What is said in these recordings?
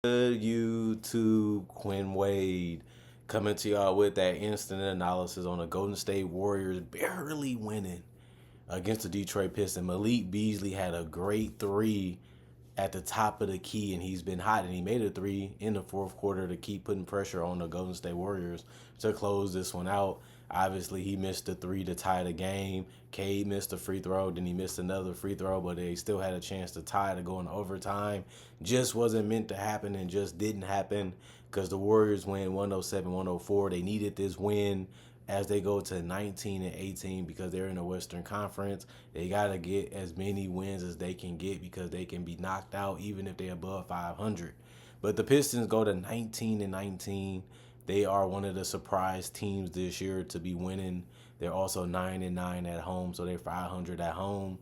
YouTube, Quinn Wade coming to y'all with that instant analysis on the Golden State Warriors barely winning against the Detroit Pistons. Malik Beasley had a great three at the top of the key, and he's been hot. And he made a three in the fourth quarter to keep putting pressure on the Golden State Warriors to close this one out. Obviously, he missed the three to tie the game. Cade missed a free throw, then he missed another free throw, but they still had a chance to tie to go in overtime. Just wasn't meant to happen and just didn't happen because the Warriors win 107-104. They needed this win as they go to 19-18 because they're in the Western Conference. They got to get as many wins as they can get because they can be knocked out even if they're above 500. But the Pistons go to 19-19. They are one of the surprise teams this year to be winning. They're also 9-9 at home, so they're 500 at home.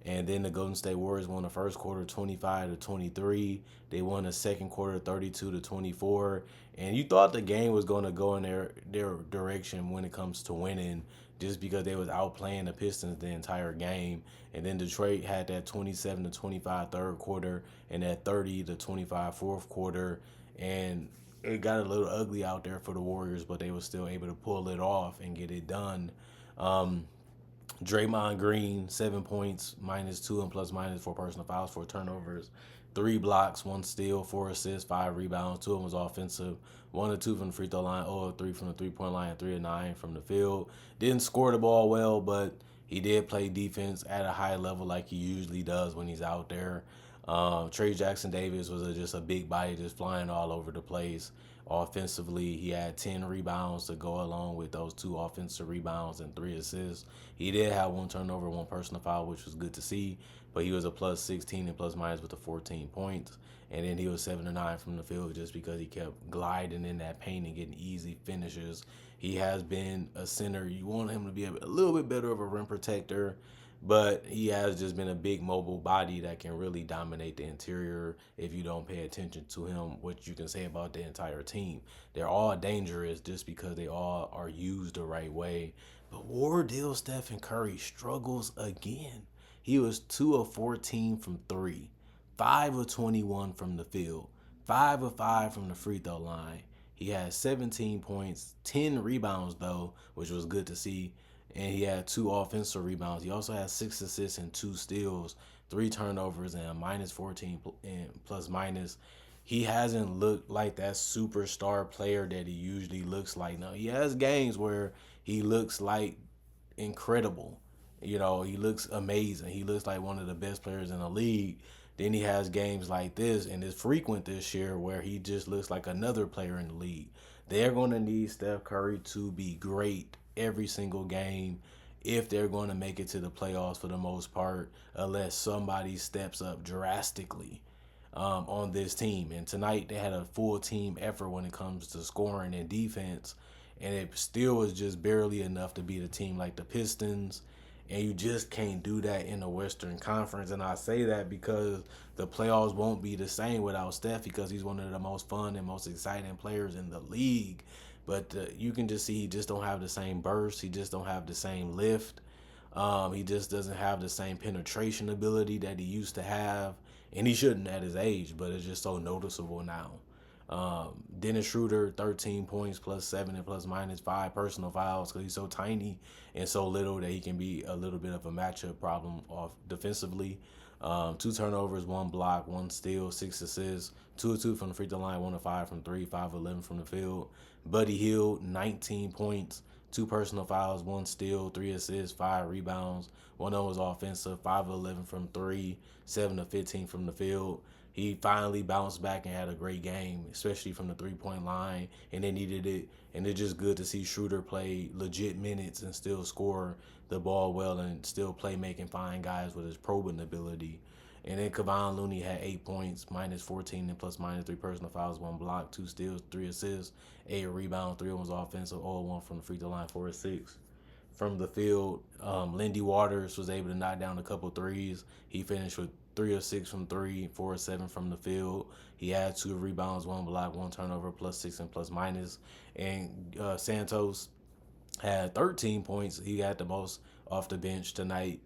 And then the Golden State Warriors won the first quarter 25-23. They won the second quarter 32-24. And you thought the game was going to go in their direction when it comes to winning just because they was outplaying the Pistons the entire game. And then Detroit had that 27-25 third quarter and that 30-25 fourth quarter. And it got a little ugly out there for the Warriors, but they were still able to pull it off and get it done. Draymond Green, 7 points, -2 and plus minus for personal fouls, 4 turnovers, 3 blocks, 1 steal, 4 assists, 5 rebounds. 2 of them was offensive. 1 of 2 from the free throw line, 0 of 3 from the 3-point line, 3 of 9 from the field. Didn't score the ball well, but he did play defense at a high level like he usually does when he's out there. Trey Jackson Davis was just a big body just flying all over the place. Offensively, he had 10 rebounds to go along with those 2 offensive rebounds and 3 assists. He did have 1 turnover, 1 personal foul, which was good to see, but he was a plus 16 and plus minus with the 14 points. And then he was 7 of 9 from the field just because he kept gliding in that paint and getting easy finishes. He has been a center. You want him to be a little bit better of a rim protector, but he has just been a big mobile body that can really dominate the interior if you don't pay attention to him, which you can say about the entire team. They're all dangerous just because they all are used the right way. But Wardell Stephen Curry struggles again. He was 2 of 14 from 3, 5 of 21 from the field, 5 of 5 from the free throw line. He had 17 points, 10 rebounds though, which was good to see, and he had 2 offensive rebounds. He also had 6 assists and 2 steals, 3 turnovers, and a -14 and plus minus. He hasn't looked like that superstar player that he usually looks like. Now, he has games where he looks like incredible. He looks amazing. He looks like one of the best players in the league. Then he has games like this, and it's frequent this year where he just looks like another player in the league. They're going to need Steph Curry to be great every single game if they're going to make it to the playoffs for the most part, unless somebody steps up drastically on this team. And tonight they had a full team effort when it comes to scoring and defense, and it still was just barely enough to beat a team like the Pistons. And you just can't do that in the Western Conference. And I say that because the playoffs won't be the same without Steph because he's one of the most fun and most exciting players in the league. But you can just see he just don't have the same burst. He just don't have the same lift. He just doesn't have the same penetration ability that he used to have. And he shouldn't at his age, but it's just so noticeable now. Dennis Schroeder, 13 points, plus 7 and plus minus 5 personal fouls because he's so tiny and so little that he can be a little bit of a matchup problem off defensively. 2 turnovers, 1 block, 1 steal, 6 assists, 2 of 2 from the free throw line, 1 of 5 from 3, 5 of 11 from the field. Buddy Hield, 19 points, 2 personal fouls, 1 steal, 3 assists, 5 rebounds. 1 of them was offensive, 5 of 11 from 3, 7 of 15 from the field. He finally bounced back and had a great game, especially from the 3-point line, and they needed it. And it's just good to see Schroeder play legit minutes and still score the ball well and still play making fine guys with his probing ability. And then Kevon Looney had 8 points, -14 and plus minus 3 personal fouls, 1 block, 2 steals, 3 assists, 8 rebounds, 3 of them was offensive, 0-1 from the free throw line, 4 of 6 from the field. Lindy Waters was able to knock down a couple threes. He finished with 3 of 6 from 3, 4 of 7 from the field. He had 2 rebounds, 1 block, 1 turnover, plus 6 and plus minus. And Santos had 13 points. He had the most off the bench tonight.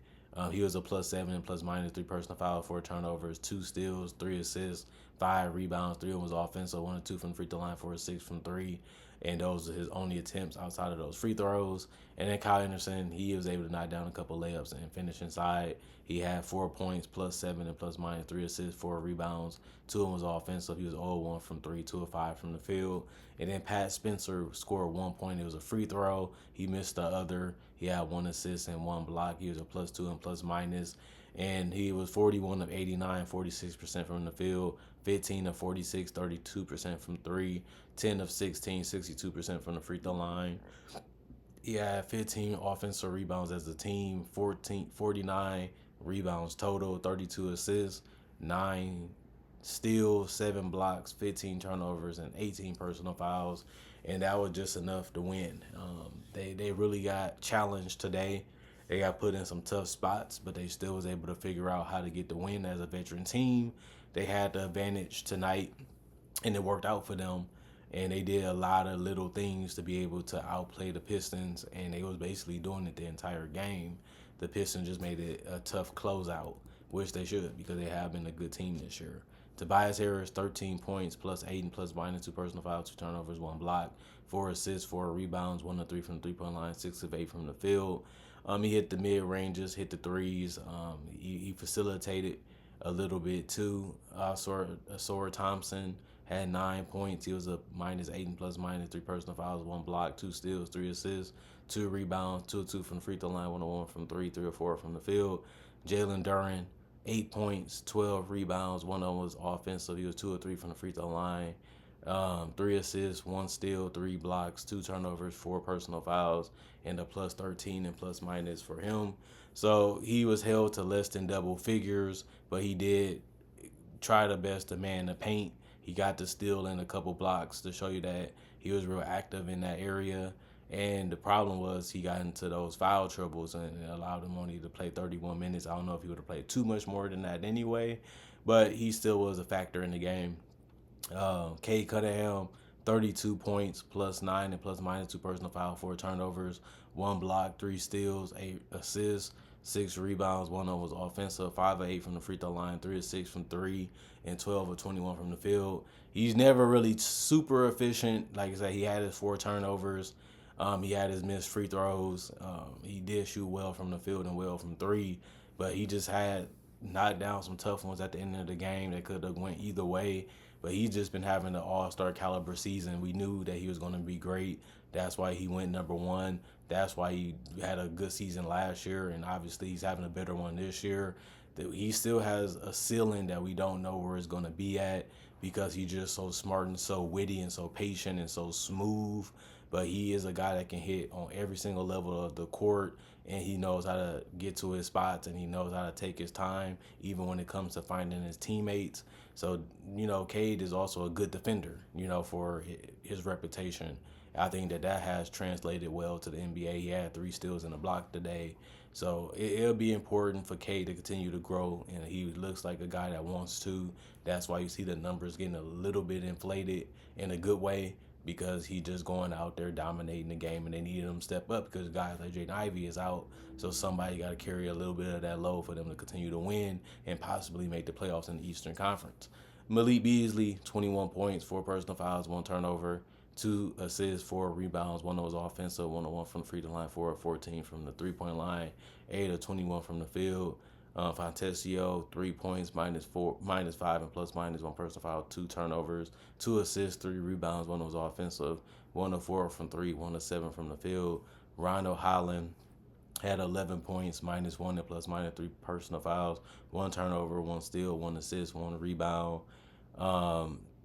He was a plus 7 and plus minus 3 personal fouls, 4 turnovers, 2 steals, 3 assists, 5 rebounds, 3 of them was offensive, 1 or 2 from the free throw line, 4 or 6 from 3. And those are his only attempts outside of those free throws. And then Kyle Anderson, he was able to knock down a couple layups and finish inside. He had 4 points, +7 and ±, 3 assists, 4 rebounds. 2 of them was offensive. He was 0-1 from 3, 2 of 5 from the field. And then Pat Spencer scored 1 point. It was a free throw. He missed the other. He had 1 assist and 1 block. He was a +2 and ±. And he was 41 of 89, 46% from the field, 15 of 46, 32% from 3, 10 of 16, 62% from the free throw line. He had 15 offensive rebounds as a team, 49 rebounds total, 32 assists, 9 steals, 7 blocks, 15 turnovers, and 18 personal fouls. And that was just enough to win. They really got challenged today. They got put in some tough spots, but they still was able to figure out how to get the win as a veteran team. They had the advantage tonight, and it worked out for them. And they did a lot of little things to be able to outplay the Pistons, and they was basically doing it the entire game. The Pistons just made it a tough closeout, which they should because they have been a good team this year. Tobias Harris, 13 points, +8 and +, 2 personal fouls, 2 turnovers, 1 block, 4 assists, 4 rebounds, 1 of 3 from the three-point line, 6 of 8 from the field. He hit the mid-ranges, hit the threes. He facilitated a little bit too. Sora Thompson had 9 points. He was a -8 and +, 3 personal fouls, 1 block, 2 steals, 3 assists, 2 rebounds, 2 of 2 from the free throw line, 1 of 1 from 3, 3 or 4 from the field. Jalen Duren, 8 points, 12 rebounds, 1 of them was offensive. He was 2 or 3 from the free throw line. 3 assists, 1 steal, 3 blocks, 2 turnovers, 4 personal fouls, and a +13 and ± for him. So he was held to less than double figures, but he did try the best to man the paint. He got the steal and a couple blocks to show you that he was real active in that area. And the problem was he got into those foul troubles and it allowed him only to play 31 minutes. I don't know if he would have played too much more than that anyway, but he still was a factor in the game. Cade Cunningham, 32 points, +9 and ±, 2 personal fouls, 4 turnovers, 1 block, 3 steals, 8 assists, 6 rebounds. 1 of them was offensive, 5 of 8 from the free throw line, 3 of 6 from 3, and 12 of 21 from the field. He's never really super efficient. Like I said, he had his 4 turnovers. He had his missed free throws. He did shoot well from the field and well from 3, but he just had knocked down some tough ones at the end of the game that could have went either way. But he's just been having an all-star caliber season. We knew that he was going to be great. That's why he went number 1. That's why he had a good season last year, and obviously he's having a better one this year. He still has a ceiling that we don't know where it's going to be at because he's just so smart and so witty and so patient and so smooth. But he is a guy that can hit on every single level of the court, and he knows how to get to his spots, and he knows how to take his time, even when it comes to finding his teammates. So, Cade is also a good defender, for his reputation. I think that has translated well to the NBA. He had 3 steals and a block today. So it'll be important for Cade to continue to grow, and he looks like a guy that wants to. That's why you see the numbers getting a little bit inflated in a good way, because he just going out there dominating the game, and they needed him to step up because guys like Jaden Ivey is out. So somebody got to carry a little bit of that load for them to continue to win and possibly make the playoffs in the Eastern Conference. Malik Beasley, 21 points, 4 personal fouls, 1 turnover, 2 assists, 4 rebounds. 1 was offensive, 1 of 1 from the free throw line, 4 of 14 from the three-point line, 8 of 21 from the field. Fontesio, 3 points, -5 and +, 1 personal foul, 2 turnovers, 2 assists, 3 rebounds. 1 was offensive, 1 of 4 from 3, 1 of 7 from the field. Rondo Holland had 11 points, -1 and +, 3 personal fouls, 1 turnover, 1 steal, 1 assist, 1 rebound.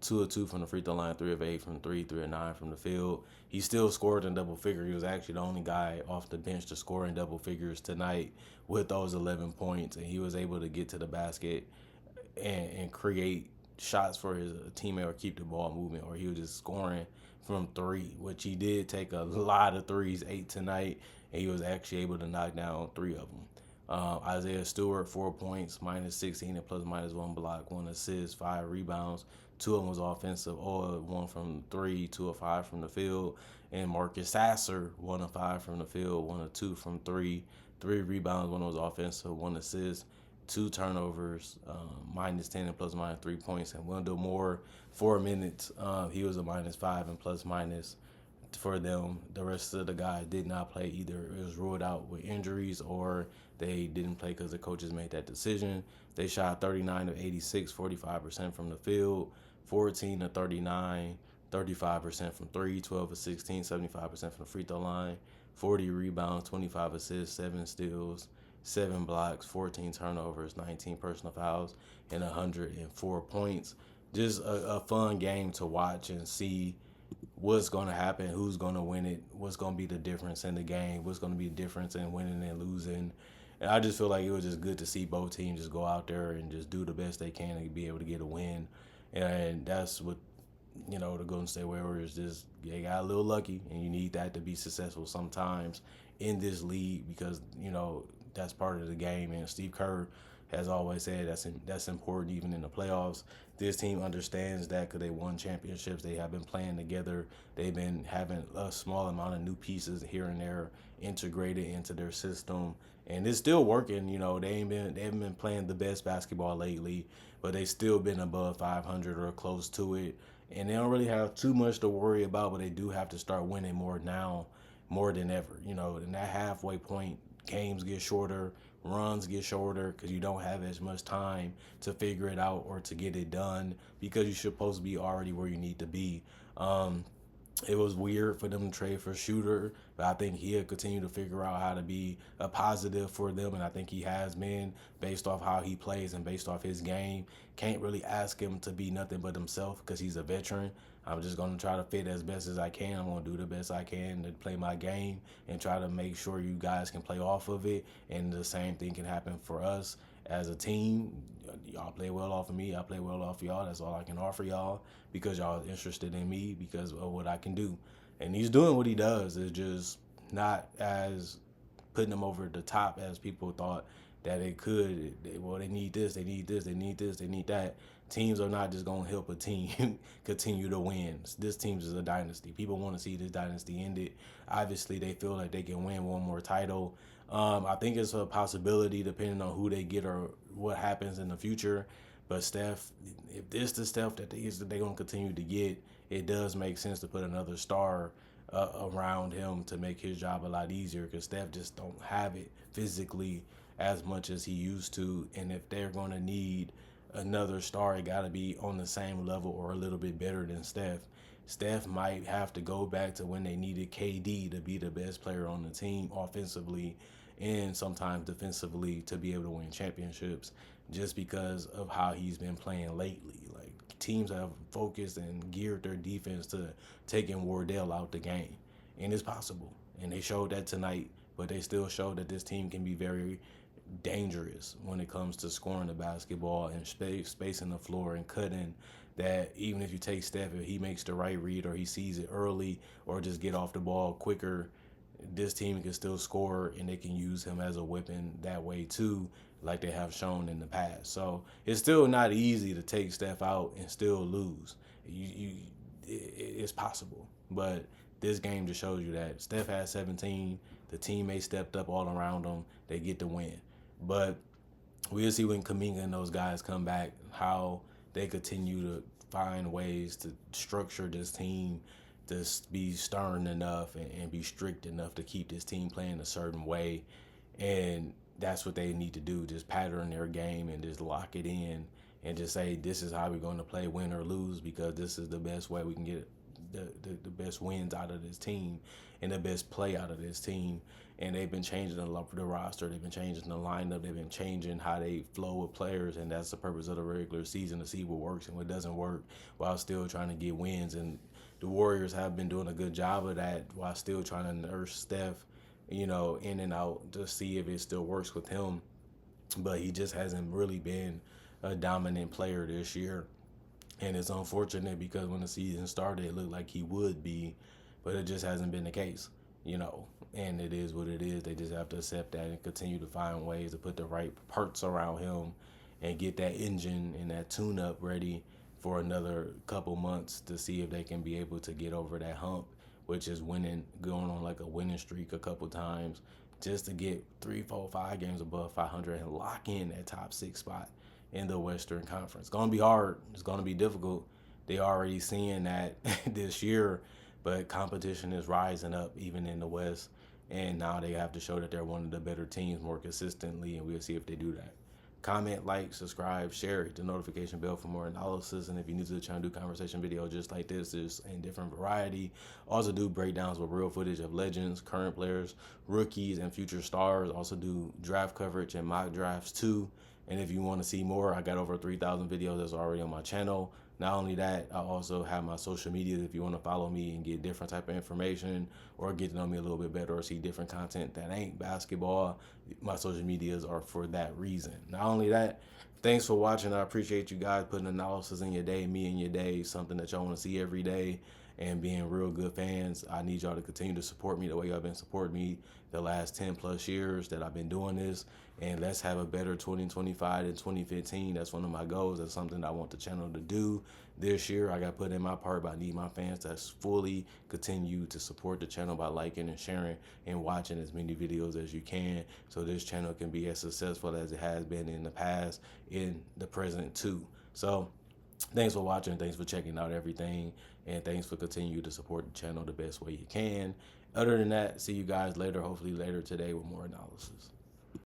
2 of 2 from the free throw line, 3 of 8 from 3, 3 of 9 from the field. He still scored in double figures. He was actually the only guy off the bench to score in double figures tonight with those 11 points, and he was able to get to the basket and create shots for his teammate or keep the ball moving, or he was just scoring from 3, which he did take a lot of threes, 8 tonight, and he was actually able to knock down 3 of them. Isaiah Stewart, 4 points, -16 and +/- 1 block, 1 assist, 5 rebounds. 2 of them was offensive, or 1 from 3, 2 of 5 from the field. And Marcus Sasser, 1 of 5 from the field, 1 of 2 from 3, 3 rebounds, 1 was offensive, 1 assist. 2 turnovers, -10 and plus minus 3 points. And Wendell Moore, 4 minutes, he was a -5 and plus minus for them. The rest of the guys did not play either. It was ruled out with injuries or they didn't play because the coaches made that decision. They shot 39 of 86, 45% from the field, 14 of 39, 35% from three, 12 of 16, 75% from the free throw line, 40 rebounds, 25 assists, 7 steals, 7 blocks, 14 turnovers, 19 personal fouls, and 104 points. Just a fun game to watch and see what's going to happen, who's going to win it, what's going to be the difference in the game, what's going to be the difference in winning and losing. And I just feel like it was just good to see both teams just go out there and just do the best they can and be able to get a win. And that's what, the Golden State Warriors just, they got a little lucky, and you need that to be successful sometimes in this league because, that's part of the game. And Steve Kerr has always said that's important even in the playoffs. This team understands that because they won championships. They have been playing together. They've been having a small amount of new pieces here and there integrated into their system, and it's still working. They haven't been playing the best basketball lately, but they still been above 500 or close to it, and they don't really have too much to worry about. But they do have to start winning more now, more than ever. In that halfway point, games get shorter, runs get shorter because you don't have as much time to figure it out or to get it done because you're supposed to be already where you need to be. It was weird for them to trade for Shooter, but I think he'll continue to figure out how to be a positive for them, and I think he has been based off how he plays and based off his game. Can't really ask him to be nothing but himself because he's a veteran. I'm just going to try to fit as best as I can. I'm going to do the best I can to play my game and try to make sure you guys can play off of it, and the same thing can happen for us as a team. Y'all play well off of me. I play well off of y'all. That's all I can offer y'all because y'all are interested in me because of what I can do. And he's doing what he does. It's just not as putting him over the top as people thought that it could. They need this, they need this, they need this, they need that. Teams are not just going to help a team continue to win. This team is a dynasty. People want to see this dynasty ended. Obviously, they feel like they can win one more title. I think it's a possibility depending on who they get or what happens in the future. But Steph, if this the Steph that they're going to continue to get, it does make sense to put another star around him to make his job a lot easier because Steph just don't have it physically as much as he used to. And if they're going to need another star, it got to be on the same level or a little bit better than Steph. Steph might have to go back to when they needed KD to be the best player on the team offensively and sometimes defensively to be able to win championships just because of how he's been playing lately. Like, teams have focused and geared their defense to taking Wardell out the game, and it's possible. And they showed that tonight, but they still showed that this team can be very dangerous when it comes to scoring the basketball and spacing the floor and cutting. That even if you take Steph, if he makes the right read or he sees it early or just get off the ball quicker, this team can still score and they can use him as a weapon that way too, like they have shown in the past. So it's still not easy to take Steph out and still lose. It's possible, but this game just shows you that Steph had 17. The teammates stepped up all around them. They get the win. But we'll see when Kuminga and those guys come back how they continue to find ways to structure this team to be stern enough and be strict enough to keep this team playing a certain way. And that's what they need to do, just pattern their game and just lock it in and just say this is how we're going to play, win or lose, because this is the best way we can get the best wins out of this team and the best play out of this team. And they've been changing the roster, they've been changing the lineup, they've been changing how they flow with players, and that's the purpose of the regular season, to see what works and what doesn't work while still trying to get wins. And the Warriors have been doing a good job of that while still trying to nurse Steph, in and out to see if it still works with him. But he just hasn't really been a dominant player this year. And it's unfortunate because when the season started, it looked like he would be, but it just hasn't been the case, And it is what it is. They just have to accept that and continue to find ways to put the right parts around him and get that engine and that tune-up ready for another couple months to see if they can be able to get over that hump, which is winning, going on like a winning streak a couple times, just to get 3, 4, 5 games above 500 and lock in that top 6 spot in the Western Conference. It's gonna be hard. It's gonna be difficult. They already seeing that this year, but competition is rising up even in the West, and now they have to show that they're one of the better teams more consistently, and we'll see if they do that. Comment, like, subscribe, share, hit the notification bell for more analysis. And if you're new to the channel, do conversation videos just like this, just in different variety. Also do breakdowns with real footage of legends, current players, rookies, and future stars. Also do draft coverage and mock drafts too. And if you want to see more, I got over 3,000 videos that's already on my channel. Not only that, I also have my social media if you want to follow me and get different type of information or get to know me a little bit better or see different content that ain't basketball. My social medias are for that reason. Not only that, thanks for watching. I appreciate you guys putting analysis in your day, me in your day, something that y'all want to see every day, and being real good fans. I need y'all to continue to support me the way y'all been supporting me the last 10 plus years that I've been doing this. And let's have a better 2025 than 2015. That's one of my goals. That's something I want the channel to do this year. I got put in my part, but I need my fans to fully continue to support the channel by liking and sharing and watching as many videos as you can, so this channel can be as successful as it has been in the past, in the present too. So thanks for watching. Thanks for checking out everything. And thanks for continuing to support the channel the best way you can. Other than that, see you guys later, hopefully later today with more analysis.